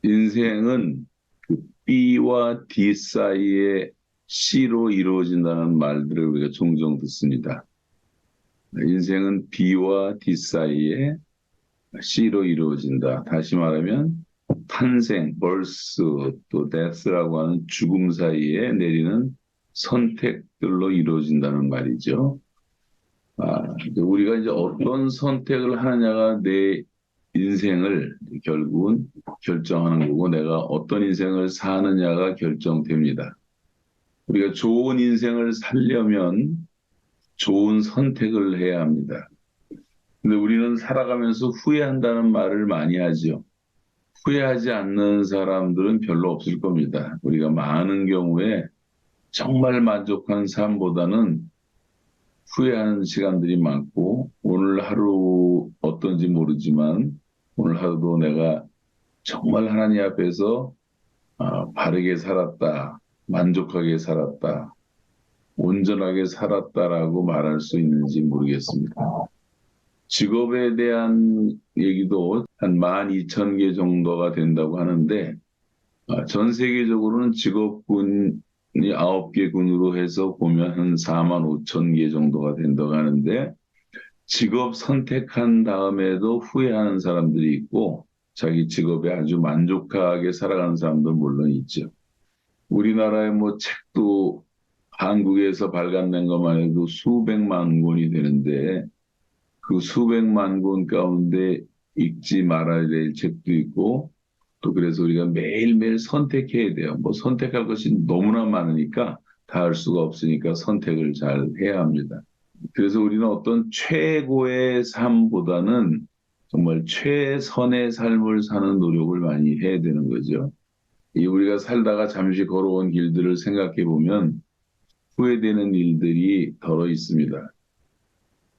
인생은 그 B와 D 사이에 C로 이루어진다는 말들을 우리가 종종 듣습니다. 인생은 B와 D 사이에 C로 이루어진다. 다시 말하면 탄생, birth, 또 death라고 하는 죽음 사이에 내리는 선택들로 이루어진다는 말이죠. 이제 우리가 이제 어떤 선택을 하느냐가 내 인생을 결국은 결정하는 거고 내가 어떤 인생을 사느냐가 결정됩니다. 우리가 좋은 인생을 살려면 좋은 선택을 해야 합니다. 근데 우리는 살아가면서 후회한다는 말을 많이 하죠. 후회하지 않는 사람들은 별로 없을 겁니다. 우리가 많은 경우에 정말 만족한 삶보다는 후회하는 시간들이 많고 오늘 하루 어떤지 모르지만 오늘 하루도 내가 정말 하나님 앞에서 바르게 살았다, 만족하게 살았다, 온전하게 살았다라고 말할 수 있는지 모르겠습니다. 직업에 대한 얘기도 한 12,000개 정도가 된다고 하는데 전 세계적으로는 직업군이 9개 군으로 해서 보면 한 45,000개 정도가 된다고 하는데 직업 선택한 다음에도 후회하는 사람들이 있고 자기 직업에 아주 만족하게 살아가는 사람들 물론 있죠. 우리나라의 뭐 책도 한국에서 발간된 것만 해도 수백만 권이 되는데 그 수백만 권 가운데 읽지 말아야 될 책도 있고 또 그래서 우리가 매일매일 선택해야 돼요. 뭐 선택할 것이 너무나 많으니까 다 할 수가 없으니까 선택을 잘 해야 합니다. 그래서 우리는 어떤 최고의 삶보다는 정말 최선의 삶을 사는 노력을 많이 해야 되는 거죠. 이 우리가 살다가 잠시 걸어온 길들을 생각해 보면 후회되는 일들이 덜어 있습니다.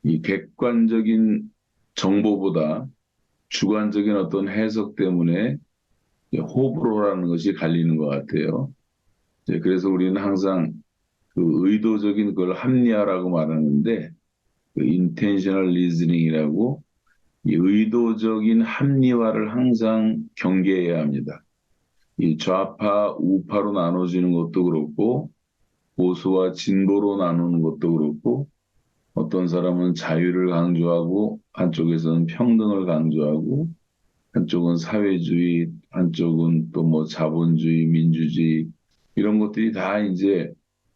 이 객관적인 정보보다 주관적인 어떤 해석 때문에 호불호라는 것이 갈리는 것 같아요. 그래서 우리는 항상 그 의도적인 걸 합리화라고 말하는데 그 intentional reasoning이라고 이 의도적인 합리화를 항상 경계해야 합니다. 이 좌파, 우파로 나눠지는 것도 그렇고 보수와 진보로 나누는 것도 그렇고 어떤 사람은 자유를 강조하고 한쪽에서는 평등을 강조하고 한쪽은 사회주의, 한쪽은 또 뭐 자본주의, 민주주의 이런 것들이 다 이제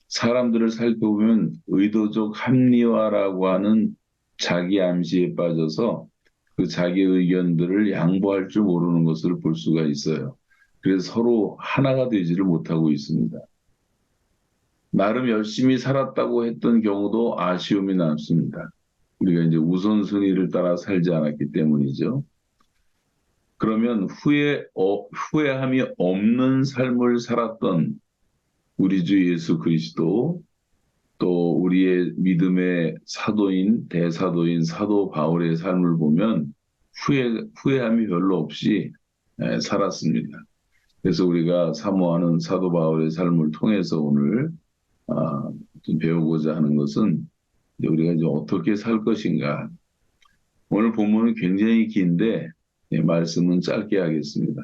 사람들을 살펴보면 의도적 합리화라고 하는 자기 암시에 빠져서 그 자기 의견들을 양보할 줄 모르는 것을 볼 수가 있어요. 그래서 서로 하나가 되지를 못하고 있습니다. 나름 열심히 살았다고 했던 경우도 아쉬움이 남습니다. 우리가 이제 우선순위를 따라 살지 않았기 때문이죠. 그러면 후회함이 없는 삶을 살았던 우리 주 예수 그리스도 또 우리의 믿음의 사도인, 대사도인 사도 바울의 삶을 보면 후회함이 별로 없이 살았습니다. 그래서 우리가 사모하는 사도 바울의 삶을 통해서 오늘 좀 배우고자 하는 것은 우리가 이제 어떻게 살 것인가. 오늘 본문은 굉장히 긴데 말씀은 짧게 하겠습니다.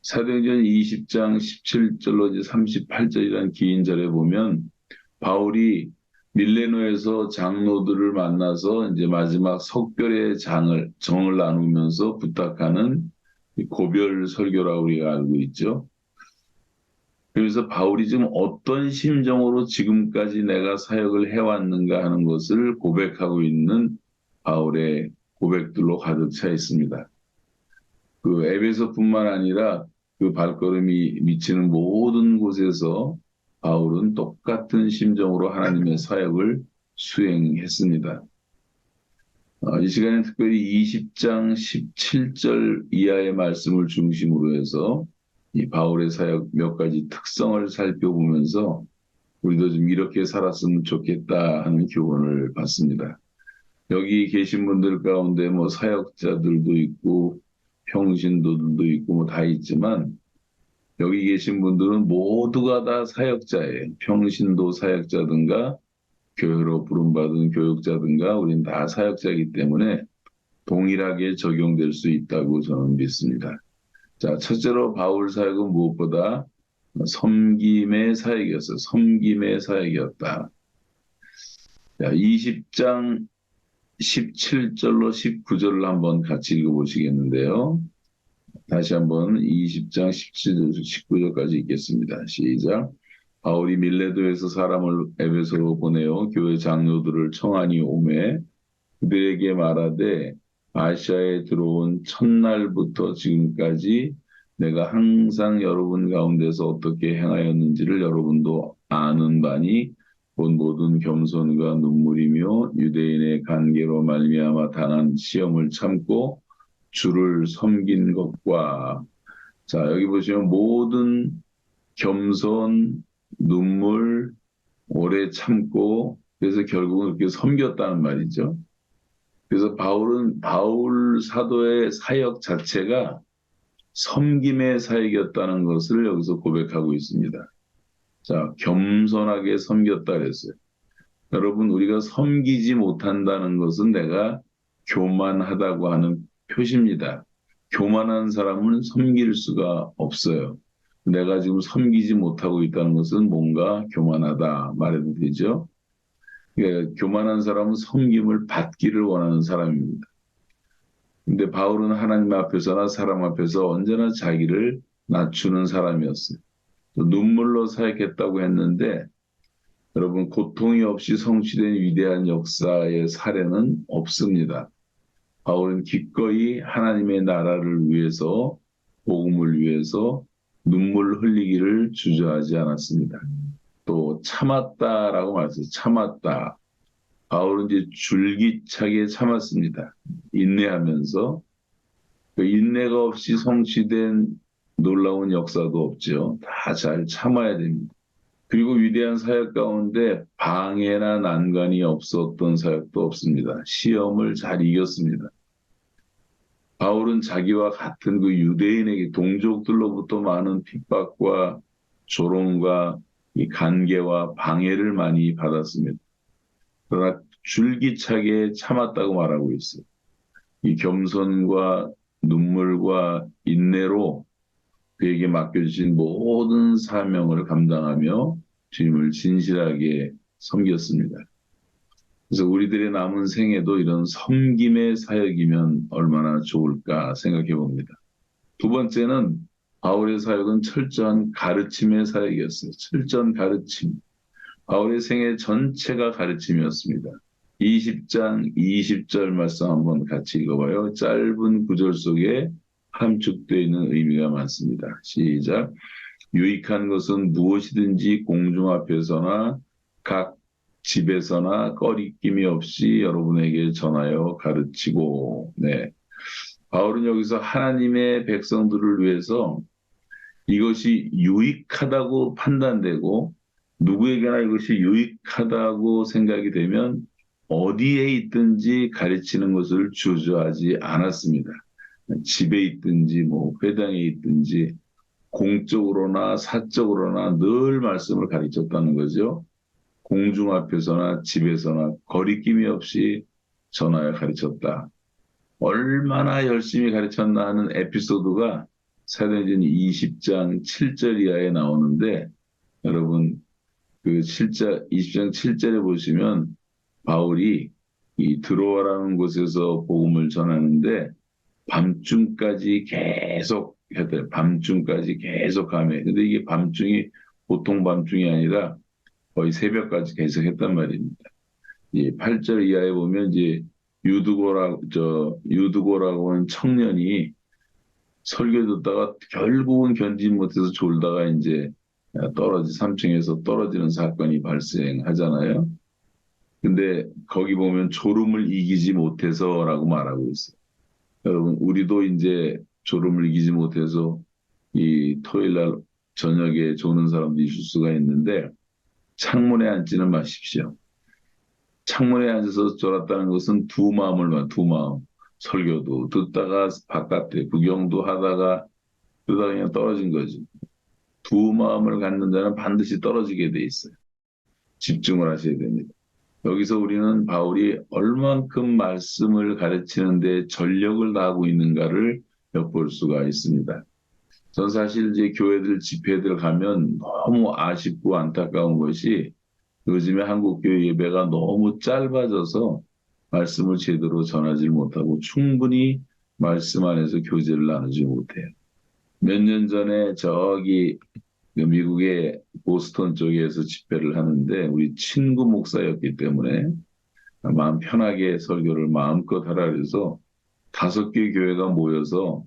사도행전 20장 17절로 38절이라는 긴 절에 보면 바울이 밀레노에서 장로들을 만나서 이제 마지막 석별의 정을 나누면서 부탁하는 고별 설교라고 우리가 알고 있죠. 그래서 바울이 지금 어떤 심정으로 지금까지 내가 사역을 해왔는가 하는 것을 고백하고 있는 바울의 고백들로 가득 차 있습니다. 그 에베소뿐만 아니라 그 발걸음이 미치는 모든 곳에서 바울은 똑같은 심정으로 하나님의 사역을 수행했습니다. 이 시간에 특별히 20장 17절 이하의 말씀을 중심으로 해서 이 바울의 사역 몇 가지 특성을 살펴보면서 우리도 좀 이렇게 살았으면 좋겠다 하는 교훈을 받습니다. 여기 계신 분들 가운데 뭐 사역자들도 있고 평신도들도 있고 뭐 다 있지만 여기 계신 분들은 모두가 다 사역자예요. 평신도 사역자든가 교회로 부름받은 교육자든가 우린 다 사역자이기 때문에 동일하게 적용될 수 있다고 저는 믿습니다. 자, 첫째로 바울 사역은 무엇보다 섬김의 사역이었어요. 섬김의 사역이었다. 자, 20장 17절로 19절을 한번 같이 읽어보시겠는데요. 다시 한번 20장 17절, 19절까지 읽겠습니다. 시작. 바울이 밀레도에서 사람을 에베소로 보내어 교회 장로들을 청하니 오매 그들에게 말하되 아시아에 들어온 첫날부터 지금까지 내가 항상 여러분 가운데서 어떻게 행하였는지를 여러분도 아는 바니 본 모든 겸손과 눈물이며 유대인의 관계로 말미암아 당한 시험을 참고 주를 섬긴 것과 자 여기 보시면 모든 겸손, 눈물, 오래 참고 그래서 결국은 그렇게 섬겼다는 말이죠. 그래서 바울 사도의 사역 자체가 섬김의 사역이었다는 것을 여기서 고백하고 있습니다. 자, 겸손하게 섬겼다 그랬어요. 여러분, 우리가 섬기지 못한다는 것은 내가 교만하다고 하는 표시입니다. 교만한 사람은 섬길 수가 없어요. 내가 지금 섬기지 못하고 있다는 것은 뭔가 교만하다 말해도 되죠. 그러니까 교만한 사람은 섬김을 받기를 원하는 사람입니다. 근데 바울은 하나님 앞에서나 사람 앞에서 언제나 자기를 낮추는 사람이었어요. 눈물로 사역했다고 했는데 여러분 고통이 없이 성취된 위대한 역사의 사례는 없습니다. 바울은 기꺼이 하나님의 나라를 위해서 복음을 위해서 눈물 흘리기를 주저하지 않았습니다. 또 참았다라고 말했어요. 참았다. 바울은 이제 줄기차게 참았습니다. 인내하면서 그 인내가 없이 성취된 놀라운 역사도 없죠. 다 잘 참아야 됩니다. 그리고 위대한 사역 가운데 방해나 난관이 없었던 사역도 없습니다. 시험을 잘 이겼습니다. 바울은 자기와 같은 그 유대인에게 동족들로부터 많은 핍박과 조롱과 이 간계와 방해를 많이 받았습니다. 그러나 줄기차게 참았다고 말하고 있어요. 이 겸손과 눈물과 인내로 그에게 맡겨주신 모든 사명을 감당하며 주님을 진실하게 섬겼습니다. 그래서 우리들의 남은 생에도 이런 섬김의 사역이면 얼마나 좋을까 생각해 봅니다. 두 번째는 바울의 사역은 철저한 가르침의 사역이었어요. 철저한 가르침. 바울의 생애 전체가 가르침이었습니다. 20장 20절 말씀 한번 같이 읽어봐요. 짧은 구절 속에 함축되어 있는 의미가 많습니다. 시작. 유익한 것은 무엇이든지 공중 앞에서나 각 집에서나 꺼리낌이 없이 여러분에게 전하여 가르치고, 네. 바울은 여기서 하나님의 백성들을 위해서 이것이 유익하다고 판단되고 누구에게나 이것이 유익하다고 생각이 되면 어디에 있든지 가르치는 것을 주저하지 않았습니다. 집에 있든지 뭐 회당에 있든지 공적으로나 사적으로나 늘 말씀을 가르쳤다는 거죠. 공중 앞에서나 집에서나 거리낌이 없이 전하여 가르쳤다. 얼마나 열심히 가르쳤나 하는 에피소드가 사도행전 20장 7절 이하에 나오는데 여러분 그 20장 7절에 보시면 바울이 이 드로아라는 곳에서 복음을 전하는데 밤중까지 계속 했대요. 밤중까지 계속 하며. 근데 이게 밤중이 보통 밤중이 아니라 거의 새벽까지 계속 했단 말입니다. 이 8절 이하에 보면 이제 유드고라고 하는 청년이 설교 듣다가 결국은 견디지 못해서 졸다가 이제 3층에서 떨어지는 사건이 발생하잖아요. 근데 거기 보면 졸음을 이기지 못해서라고 말하고 있어요. 여러분, 우리도 이제 졸음을 이기지 못해서 이 토요일 날 저녁에 조는 사람도 있을 수가 있는데 창문에 앉지는 마십시오. 창문에 앉아서 졸았다는 것은 두 마음. 설교도 듣다가 바깥에 구경도 하다가 그러다 그냥 떨어진 거지. 두 마음을 갖는 자는 반드시 떨어지게 돼 있어요. 집중을 하셔야 됩니다. 여기서 우리는 바울이 얼만큼 말씀을 가르치는데 전력을 다하고 있는가를 엿볼 수가 있습니다. 전 사실 이제 교회들 집회들 가면 너무 아쉽고 안타까운 것이 요즘에 한국교회 예배가 너무 짧아져서 말씀을 제대로 전하지 못하고 충분히 말씀 안에서 교제를 나누지 못해요. 몇 년 전에 저기 그 미국의 보스턴 쪽에서 집회를 하는데 우리 친구 목사였기 때문에 마음 편하게 설교를 마음껏 하라 그래서 5개 교회가 모여서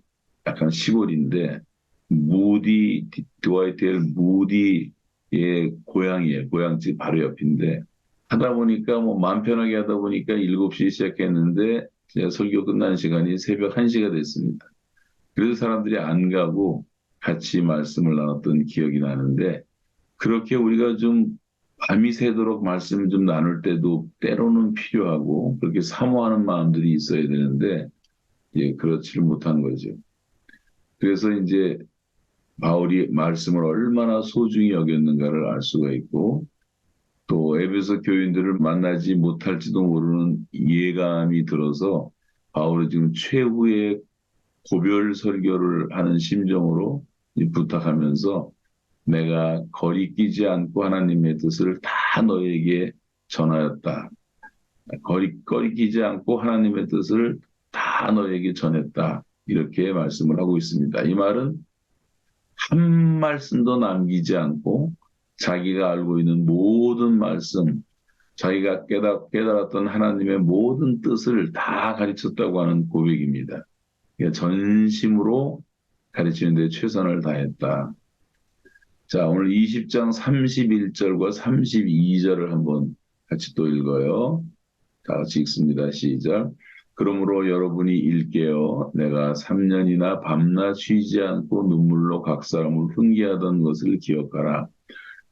약간 시골인데 무디 드와이트 엘 무디의 고향이에요. 고향집 바로 옆인데 하다 보니까 뭐 마음 편하게 하다 보니까 7시 시작했는데 제가 설교 끝난 시간이 새벽 1시가 됐습니다. 그래서 사람들이 안 가고 같이 말씀을 나눴던 기억이 나는데 그렇게 우리가 좀 밤이 새도록 말씀 좀 나눌 때도 때로는 필요하고 그렇게 사모하는 마음들이 있어야 되는데 예, 그렇지를 못한 거죠. 그래서 이제 바울이 말씀을 얼마나 소중히 여겼는가를 알 수가 있고 또 에베소 교인들을 만나지 못할지도 모르는 예감이 들어서 바울이 지금 최후의 고별 설교를 하는 심정으로 부탁하면서 내가 거리끼지 않고 하나님의 뜻을 다 너에게 전하였다. 거리끼지 않고 하나님의 뜻을 다 너에게 전했다. 이렇게 말씀을 하고 있습니다. 이 말은 한 말씀도 남기지 않고 자기가 알고 있는 모든 말씀, 자기가 깨달았던 하나님의 모든 뜻을 다 가르쳤다고 하는 고백입니다. 그러니까 전심으로 가르치는 데 최선을 다했다. 자, 오늘 20장 31절과 32절을 한번 같이 또 읽어요. 다 같이 읽습니다. 시작. 그러므로 여러분이 일깨어 내가 3년이나 밤낮 쉬지 않고 눈물로 각 사람을 훈계하던 것을 기억하라.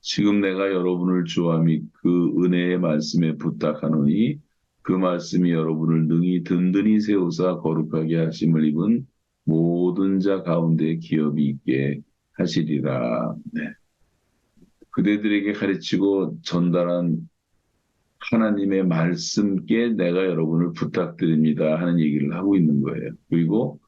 지금 내가 여러분을 주와 및 그 은혜의 말씀에 부탁하노니 그 말씀이 여러분을 능히 든든히 세우사 거룩하게 하심을 입은 모든 자 가운데 기업이 있게 하시리라. 네. 그대들에게 가르치고 전달한 하나님의 말씀께 내가 여러분을 부탁드립니다 하는 얘기를 하고 있는 거예요. 그리고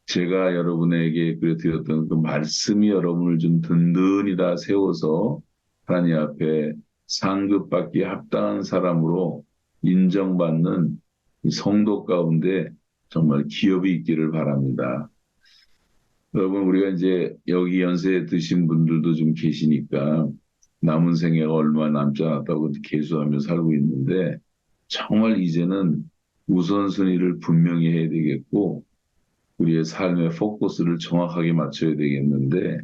제가 여러분에게 드렸던 그 말씀이 여러분을 좀 든든히 다 세워서 하나님 앞에 상급받기 합당한 사람으로 인정받는 성도 가운데 정말 기업이 있기를 바랍니다. 여러분, 우리가 이제 여기 연세 드신 분들도 좀 계시니까 남은 생애가 얼마 남지 않았다고 계수하며 살고 있는데 정말 이제는 우선순위를 분명히 해야 되겠고 우리의 삶의 포커스를 정확하게 맞춰야 되겠는데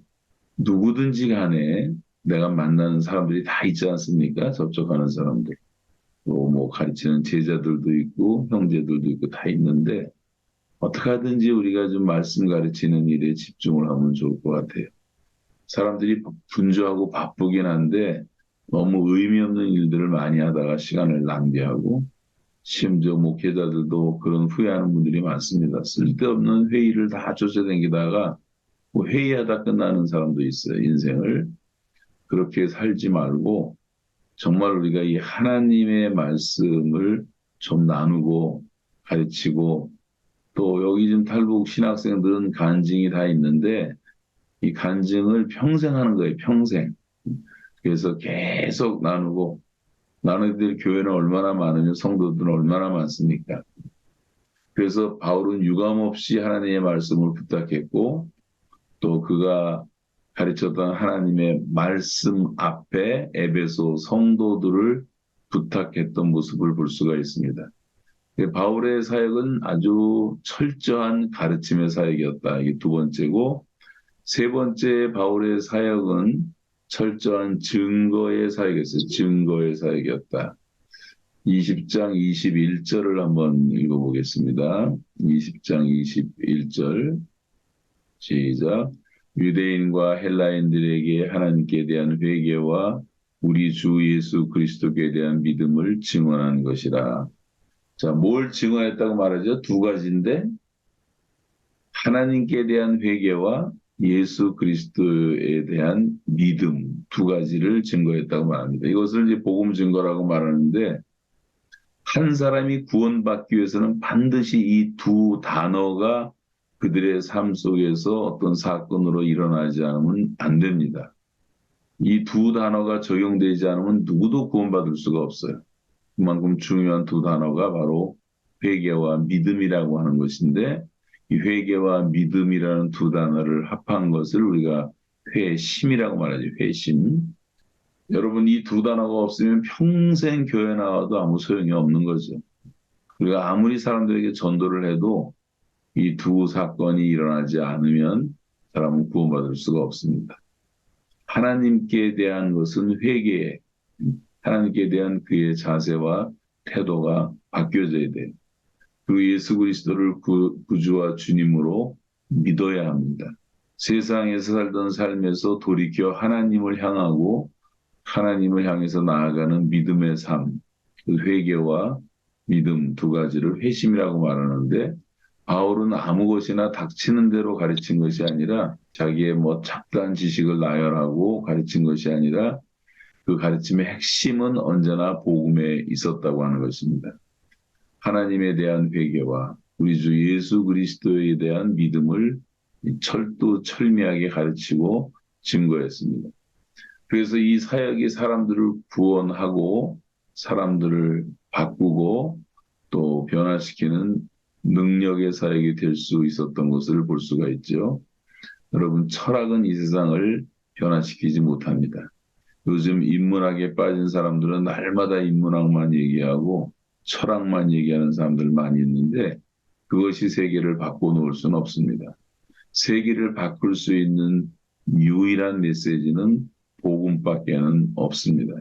누구든지 간에 내가 만나는 사람들이 다 있지 않습니까? 접촉하는 사람들. 또 뭐 가르치는 제자들도 있고 형제들도 있고 다 있는데 어떻게 하든지 우리가 좀 말씀 가르치는 일에 집중을 하면 좋을 것 같아요. 사람들이 분주하고 바쁘긴 한데 너무 의미 없는 일들을 많이 하다가 시간을 낭비하고 심지어 목회자들도 그런 후회하는 분들이 많습니다. 쓸데없는 회의를 다 쫓아다니다가 뭐 회의하다 끝나는 사람도 있어요. 인생을. 그렇게 살지 말고 정말 우리가 이 하나님의 말씀을 좀 나누고 가르치고 또 여기 지금 탈북 신학생들은 간증이 다 있는데 이 간증을 평생 하는 거예요. 평생. 그래서 계속 나누고 나눠야 될 교회는 얼마나 많으면 성도들은 얼마나 많습니까? 그래서 바울은 유감없이 하나님의 말씀을 부탁했고 또 그가 가르쳤던 하나님의 말씀 앞에 에베소 성도들을 부탁했던 모습을 볼 수가 있습니다. 바울의 사역은 아주 철저한 가르침의 사역이었다. 이게 두 번째고 세 번째 바울의 사역은 철저한 증거의 사역이었어요. 증거의 사역이었다. 20장 21절을 한번 읽어보겠습니다. 20장 21절 시작. 유대인과 헬라인들에게 하나님께 대한 회개와 우리 주 예수 그리스도께 대한 믿음을 증언한 것이라. 자, 뭘 증언했다고 말하죠? 두 가지인데 하나님께 대한 회개와 예수 그리스도에 대한 믿음 두 가지를 증거했다고 말합니다. 이것을 이제 복음 증거라고 말하는데 한 사람이 구원받기 위해서는 반드시 이 두 단어가 그들의 삶 속에서 어떤 사건으로 일어나지 않으면 안 됩니다. 이 두 단어가 적용되지 않으면 누구도 구원받을 수가 없어요. 그만큼 중요한 두 단어가 바로 회개와 믿음이라고 하는 것인데, 이 회개와 믿음이라는 두 단어를 합한 것을 우리가 회심이라고 말하죠. 회심. 여러분, 이 두 단어가 없으면 평생 교회 나와도 아무 소용이 없는 거죠. 우리가 아무리 사람들에게 전도를 해도 이 두 사건이 일어나지 않으면 사람은 구원받을 수가 없습니다. 하나님께 대한 것은 회개에, 하나님께 대한 그의 자세와 태도가 바뀌어져야 돼요. 그 예수 그리스도를 구주와 주님으로 믿어야 합니다. 세상에서 살던 삶에서 돌이켜 하나님을 향하고 하나님을 향해서 나아가는 믿음의 삶, 그 회개와 믿음 두 가지를 회심이라고 말하는데, 바울은 아무 것이나 닥치는 대로 가르친 것이 아니라 자기의 뭐 잡다한 지식을 나열하고 가르친 것이 아니라 그 가르침의 핵심은 언제나 복음에 있었다고 하는 것입니다. 하나님에 대한 회개와 우리 주 예수 그리스도에 대한 믿음을 철두철미하게 가르치고 증거했습니다. 그래서 이 사역이 사람들을 구원하고 사람들을 바꾸고 또 변화시키는 능력의 사역이 될 수 있었던 것을 볼 수가 있죠. 여러분, 철학은 이 세상을 변화시키지 못합니다. 요즘 인문학에 빠진 사람들은 날마다 인문학만 얘기하고 철학만 얘기하는 사람들 많이 있는데, 그것이 세계를 바꿔놓을 수는 없습니다. 세계를 바꿀 수 있는 유일한 메시지는 복음밖에는 없습니다.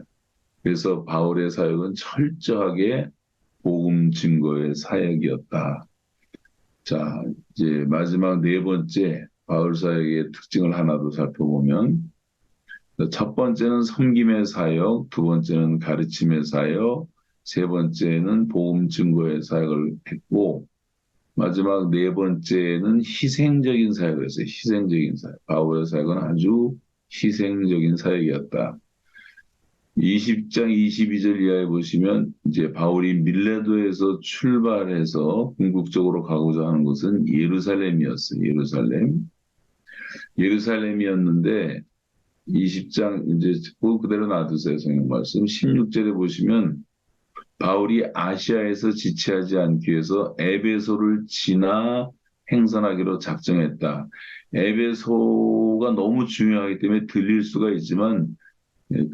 그래서 바울의 사역은 철저하게 복음 증거의 사역이었다. 자, 이제 마지막 네 번째 바울 사역의 특징을 하나 더 살펴보면, 첫 번째는 섬김의 사역, 두 번째는 가르침의 사역, 세 번째는 복음 증거의 사역을 했고, 마지막 네 번째는 희생적인 사역을 했어요. 희생적인 사역. 바울의 사역은 아주 희생적인 사역이었다. 20장 22절 이하에 보시면 이제 바울이 밀레도에서 출발해서 궁극적으로 가고자 하는 곳은 예루살렘이었어요. 예루살렘이었는데 20장 이제 그대로 놔두세요. 성경 말씀 16절에 보시면 바울이 아시아에서 지체하지 않기 위해서 에베소를 지나 행선하기로 작정했다. 에베소가 너무 중요하기 때문에 들릴 수가 있지만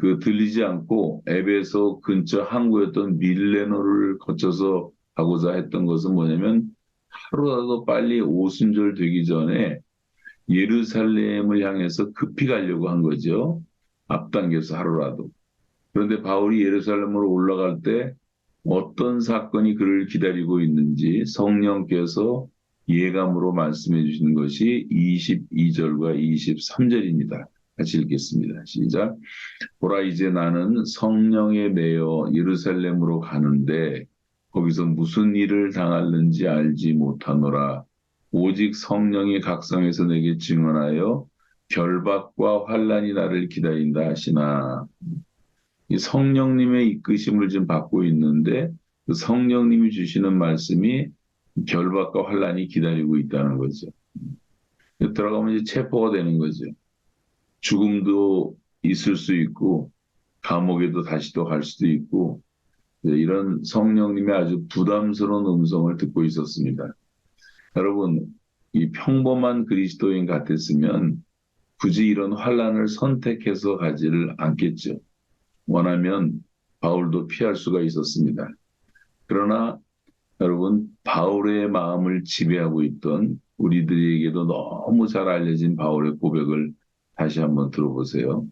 그 들리지 않고 에베소 근처 항구였던 밀레노를 거쳐서 가고자 했던 것은 뭐냐면 하루라도 빨리 오순절 되기 전에 예루살렘을 향해서 급히 가려고 한 거죠. 앞당겨서 하루라도. 그런데 바울이 예루살렘으로 올라갈 때 어떤 사건이 그를 기다리고 있는지 성령께서 예감으로 말씀해 주시는 것이 22절과 23절입니다. 같이 읽겠습니다. 시작. 보라, 이제 나는 성령에 매여 예루살렘으로 가는데 거기서 무슨 일을 당할는지 알지 못하노라. 오직 성령이 각성해서 내게 증언하여 결박과 환난이 나를 기다린다 하시나. 이 성령님의 이끄심을 지금 받고 있는데 그 성령님이 주시는 말씀이 결박과 환난이 기다리고 있다는 거죠. 들어가면 이제 체포가 되는 거죠. 죽음도 있을 수 있고 감옥에도 다시 또 갈 수도 있고, 이런 성령님의 아주 부담스러운 음성을 듣고 있었습니다. 여러분, 이 평범한 그리스도인 같았으면 굳이 이런 환난을 선택해서 가지를 않겠죠. 원하면 바울도 피할 수가 있었습니다. 그러나 여러분, 바울의 마음을 지배하고 있던 우리들에게도 너무 잘 알려진 바울의 고백을 다시 한번 들어보세요.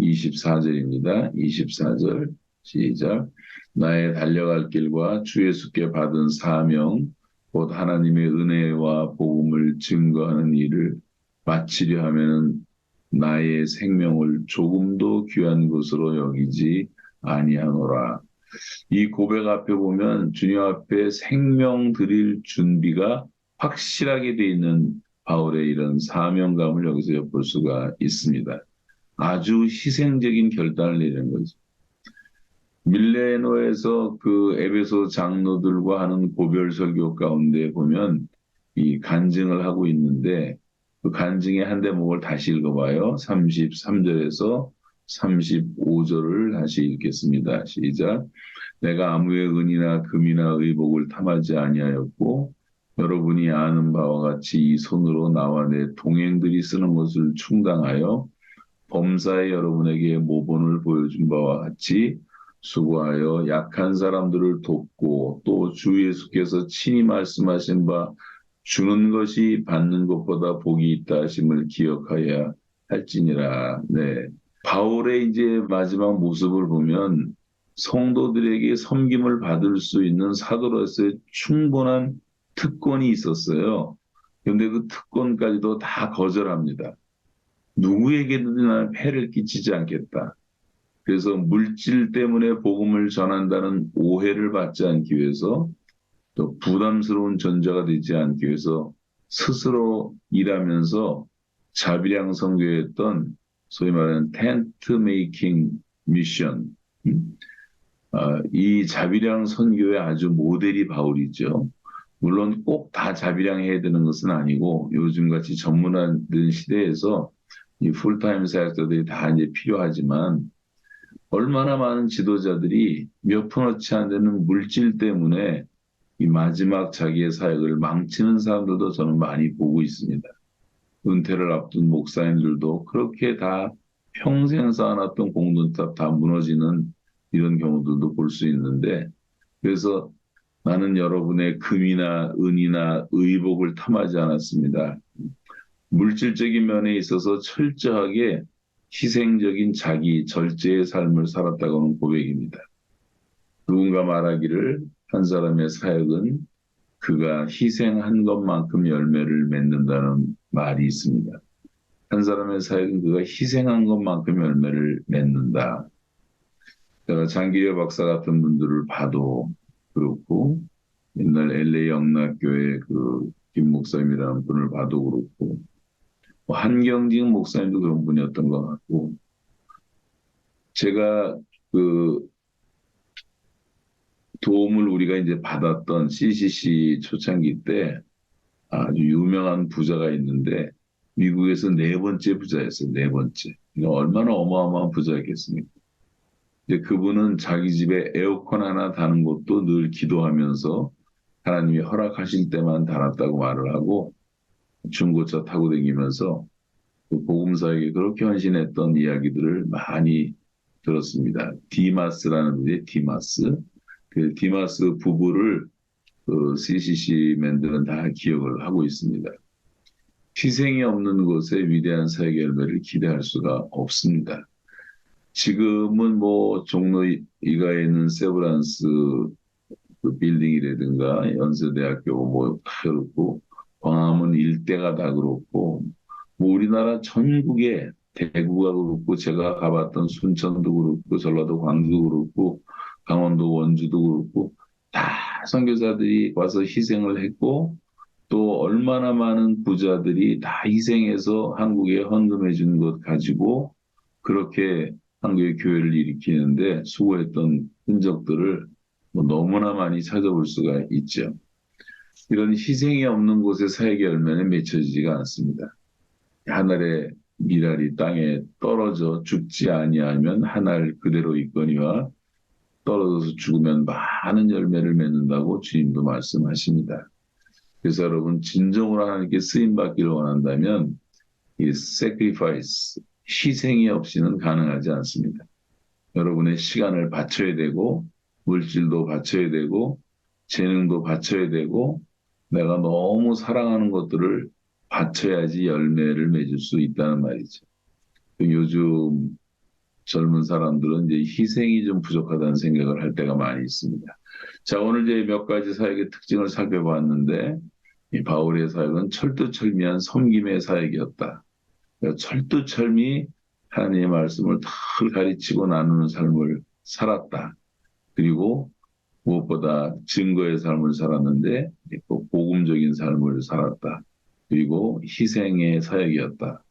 24절입니다. 24절 시작. 나의 달려갈 길과 주 예수께 받은 사명, 곧 하나님의 은혜와 복음을 증거하는 일을 마치려 하면 나의 생명을 조금도 귀한 것으로 여기지 아니하노라. 이 고백 앞에 보면 주님 앞에 생명 드릴 준비가 확실하게 돼 있는 바울의 이런 사명감을 여기서 엿볼 수가 있습니다. 아주 희생적인 결단을 내리는 거죠. 밀레노에서 그 에베소 장로들과 하는 고별 설교 가운데 보면 이 간증을 하고 있는데 그 간증의 한 대목을 다시 읽어봐요. 33절에서 35절을 다시 읽겠습니다. 시작. 내가 아무의 은이나 금이나 의복을 탐하지 아니하였고 여러분이 아는 바와 같이 이 손으로 나와 내 동행들이 쓰는 것을 충당하여 범사에 여러분에게 모본을 보여준 바와 같이 수고하여 약한 사람들을 돕고 또 주 예수께서 친히 말씀하신 바 주는 것이 받는 것보다 복이 있다 하심을 기억하여야 할지니라. 네. 바울의 이제 마지막 모습을 보면 성도들에게 섬김을 받을 수 있는 사도로서의 충분한 특권이 있었어요. 그런데 그 특권까지도 다 거절합니다. 누구에게든 나는 폐를 끼치지 않겠다. 그래서 물질 때문에 복음을 전한다는 오해를 받지 않기 위해서 또 부담스러운 존재가 되지 않기 위해서 스스로 일하면서 자비량 선교했던 소위 말하는 텐트 메이킹 미션. 이 자비량 선교의 아주 모델이 바울이죠. 물론 꼭 다 자비량해야 되는 것은 아니고 요즘같이 전문화된 시대에서 이 풀타임 사역자들이 다 이제 필요하지만 얼마나 많은 지도자들이 몇 푼어치 안 되는 물질 때문에 이 마지막 자기의 사역을 망치는 사람들도 저는 많이 보고 있습니다. 은퇴를 앞둔 목사님들도 그렇게 다 평생 쌓아놨던 공동탑 다 무너지는 이런 경우들도 볼 수 있는데 그래서 나는 여러분의 금이나 은이나 의복을 탐하지 않았습니다. 물질적인 면에 있어서 철저하게 희생적인 자기 절제의 삶을 살았다고는 고백입니다. 누군가 말하기를 한 사람의 사역은 그가 희생한 것만큼 열매를 맺는다는 말이 있습니다. 한 사람의 사역은 그가 희생한 것만큼 열매를 맺는다. 제가 장기려 박사 같은 분들을 봐도 그렇고 옛날 LA 영락교회 그 김 목사님이라는 분을 봐도 그렇고 뭐 한경직 목사님도 그런 분이었던 것 같고 제가 그 도움을 우리가 이제 받았던 CCC 초창기 때 아주 유명한 부자가 있는데 미국에서 네 번째 부자였어요. 네 번째. 얼마나 어마어마한 부자였겠습니까? 근데 그분은 자기 집에 에어컨 하나 다는 것도 늘 기도하면서 하나님이 허락하실 때만 달았다고 말을 하고 중고차 타고 다니면서 그 복음사에게 그렇게 헌신했던 이야기들을 많이 들었습니다. 디마스라는 분이 디마스. 그 디마스 부부를 그 CCC 맨들은 다 기억을 하고 있습니다. 희생이 없는 곳에 위대한 사역의 열매를 기대할 수가 없습니다. 지금은 뭐 종로 이가에 있는 세브란스 그 빌딩이라든가 연세대학교 뭐 다 그렇고 광화문 일대가 다 그렇고 뭐 우리나라 전국에 대구가 그렇고 제가 가봤던 순천도 그렇고 전라도 광주도 그렇고 강원도 원주도 그렇고 다 선교사들이 와서 희생을 했고 또 얼마나 많은 부자들이 다 희생해서 한국에 헌금해 준 것 가지고 그렇게 한국의 교회를 일으키는데 수고했던 흔적들을 뭐 너무나 많이 찾아볼 수가 있죠. 이런 희생이 없는 곳에 사역의 열매는 맺혀지지가 않습니다. 하늘의 미랄이 땅에 떨어져 죽지 아니하면 하늘 그대로 있거니와 떨어져서 죽으면 많은 열매를 맺는다고 주님도 말씀하십니다. 그래서 여러분 진정으로 하나님께 쓰임 받기를 원한다면 이 sacrifice 희생이 없이는 가능하지 않습니다. 여러분의 시간을 바쳐야 되고 물질도 바쳐야 되고 재능도 바쳐야 되고 내가 너무 사랑하는 것들을 바쳐야지 열매를 맺을 수 있다는 말이죠. 요즘 젊은 사람들은 이제 희생이 좀 부족하다는 생각을 할 때가 많이 있습니다. 자, 오늘 이제 몇 가지 사역의 특징을 살펴봤는데 이 바울의 사역은 철두철미한 섬김의 사역이었다. 그러니까 철두철미 하나님의 말씀을 늘 가르치고 나누는 삶을 살았다. 그리고 무엇보다 증거의 삶을 살았는데 또 복음적인 삶을 살았다. 그리고 희생의 사역이었다.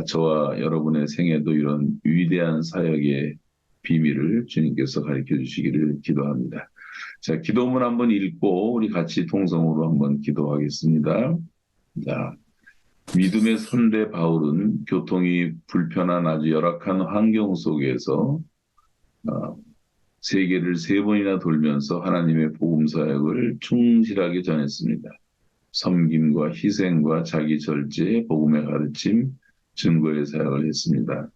저와 여러분의 생애도 이런 위대한 사역의 비밀을 주님께서 가르쳐 주시기를 기도합니다. 자, 기도문 한번 읽고 우리 같이 통성으로 한번 기도하겠습니다. 자, 믿음의 선배 바울은 교통이 불편한 아주 열악한 환경 속에서 어, 세계를 세 번이나 돌면서 하나님의 복음 사역을 충실하게 전했습니다. 섬김과 희생과 자기 절제, 복음의 가르침, 증거의 사역을 했습니다.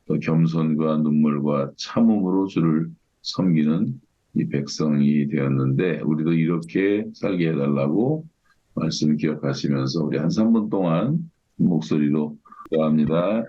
또 겸손과 눈물과 참음으로 주를 섬기는 이 백성이 되었는데 우리도 이렇게 살게 해달라고 말씀 기억하시면서 우리 한 3분 동안 목소리로 기도합니다.